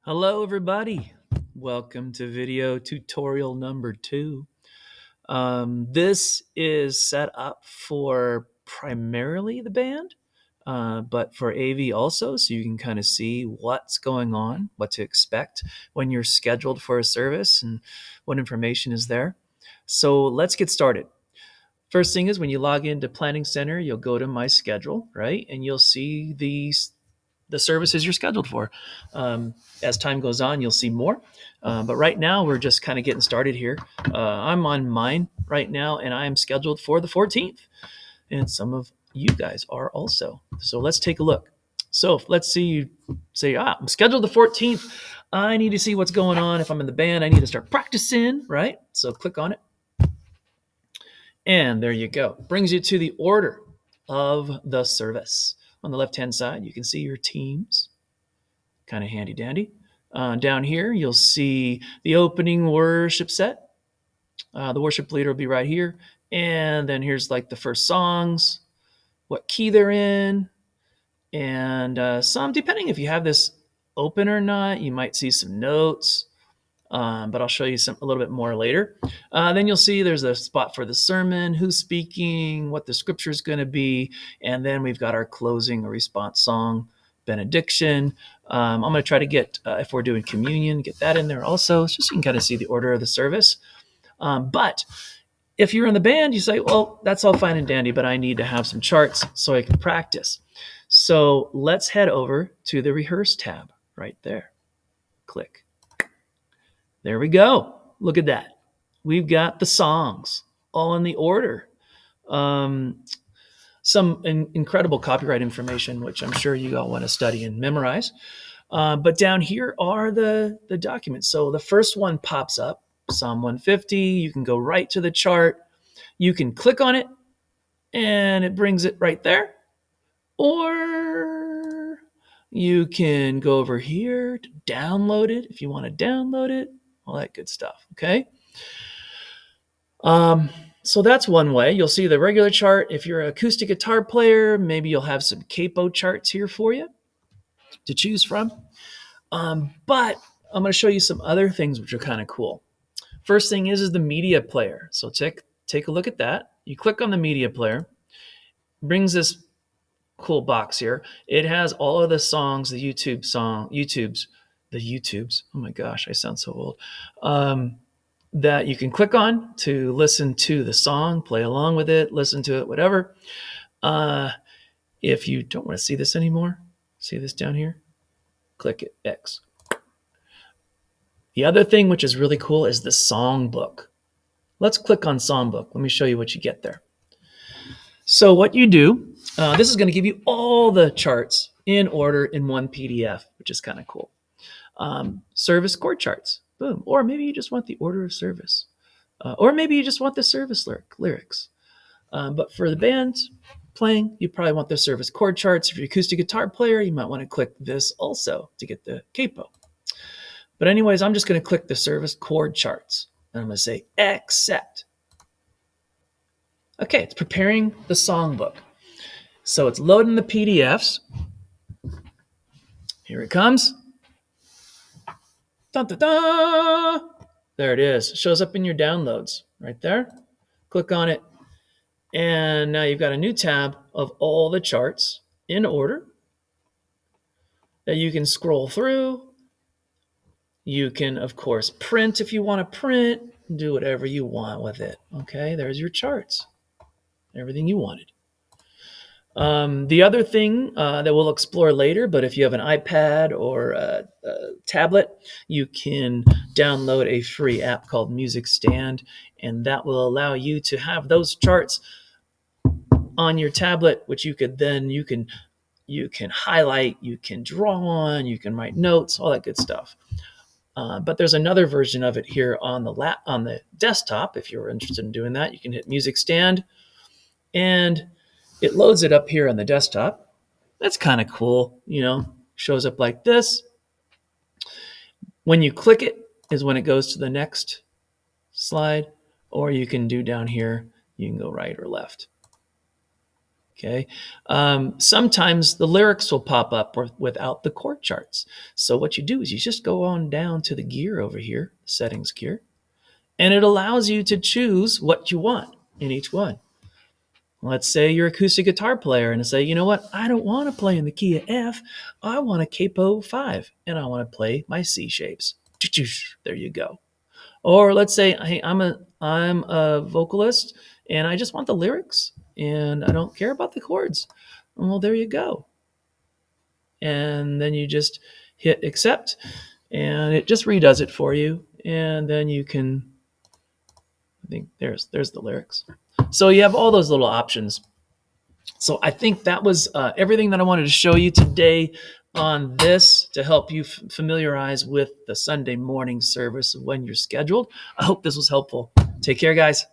Hello, everybody. Welcome to video tutorial number 2. This is set up for primarily the band, but for AV also, so you can kind of see what's going on, what to expect when you're scheduled for a service, and what information is there. So let's get started. First thing is when you log into Planning Center, you'll go to My Schedule, right? And you'll see the services you're scheduled for. As time goes on, you'll see more. But right now, we're just kind of getting started here. I'm on mine right now, and I am scheduled for the 14th. And some of you guys are also. So let's take a look. So let's see you say, I'm scheduled the 14th. I need to see what's going on. If I'm in the band, I need to start practicing, right? So click on it. And there you go. Brings you to the order of the service. On the left-hand side, you can see your teams. Kind of handy dandy. Down here, you'll see the opening worship set. The worship leader will be right here. And then here's like the first songs, what key they're in, and some, depending if you have this open or not, you might see some notes. But I'll show you a little bit more later. Then you'll see there's a spot for the sermon, who's speaking, what the scripture is going to be, and then we've got our closing or response song, benediction. I'm going to try to get, if we're doing communion, get that in there also, just so you can kind of see the order of the service. But if you're in the band, you say, well, that's all fine and dandy, but I need to have some charts so I can practice. So let's head over to the Rehearse tab right there. Click. There we go. Look at that. We've got the songs all in the order. Some incredible copyright information, which I'm sure you all want to study and memorize. But down here are the documents. So the first one pops up, Psalm 150. You can go right to the chart. You can click on it, and it brings it right there. Or you can go over here to download it if you want to download it. All that good stuff, okay? So that's one way. You'll see the regular chart. If you're an acoustic guitar player, maybe you'll have some capo charts here for you to choose from. But I'm going to show you some other things which are kind of cool. First thing is the media player. So take a look at that. You click on the media player. Brings this cool box here. It has all of the songs, the YouTubes. Oh my gosh, I sound so old. That you can click on to listen to the song, play along with it, listen to it, whatever. If you don't want to see this anymore, see this down here? Click it, X. The other thing which is really cool is the songbook. Let's click on songbook. Let me show you what you get there. So what you do, this is going to give you all the charts in order in one PDF, which is kind of cool. Service chord charts, boom. Or maybe you just want the order of service. Or maybe you just want the service lyrics. But for the bands playing, you probably want the service chord charts. If you're an acoustic guitar player, you might want to click this also to get the capo. But anyways, I'm just going to click the service chord charts. And I'm going to say accept. Okay, it's preparing the songbook. So it's loading the PDFs. Here it comes. Dun, dun, dun. There it is. It shows up in your downloads right there. Click on it. And now you've got a new tab of all the charts in order that you can scroll through. You can, of course, print if you want to print. Do whatever you want with it. Okay, there's your charts. Everything you wanted. The other thing that we'll explore later, but if you have an iPad or a tablet, you can download a free app called Music Stand, and that will allow you to have those charts on your tablet, which you can highlight, you can draw on, you can write notes, all that good stuff. But there's another version of it here on the desktop. If you're interested in doing that, you can hit Music Stand, and it loads it up here on the desktop. That's kind of cool, shows up like this. When you click it is when it goes to the next slide, or you can do down here, you can go right or left. Okay. Sometimes the lyrics will pop up without the chord charts. So what you do is you just go on down to the gear over here, settings gear, and it allows you to choose what you want in each one. Let's say you're an acoustic guitar player and say, you know what? I don't want to play in the key of F. I want a capo 5 and I want to play my C shapes. There you go. Or let's say, hey, I'm a vocalist and I just want the lyrics and I don't care about the chords. Well, there you go. And then you just hit accept and it just redoes it for you. And then you can, I think there's the lyrics. So you have all those little options. So I think that was everything that I wanted to show you today on this to help you familiarize with the Sunday morning service when you're scheduled. I hope this was helpful. Take care, guys.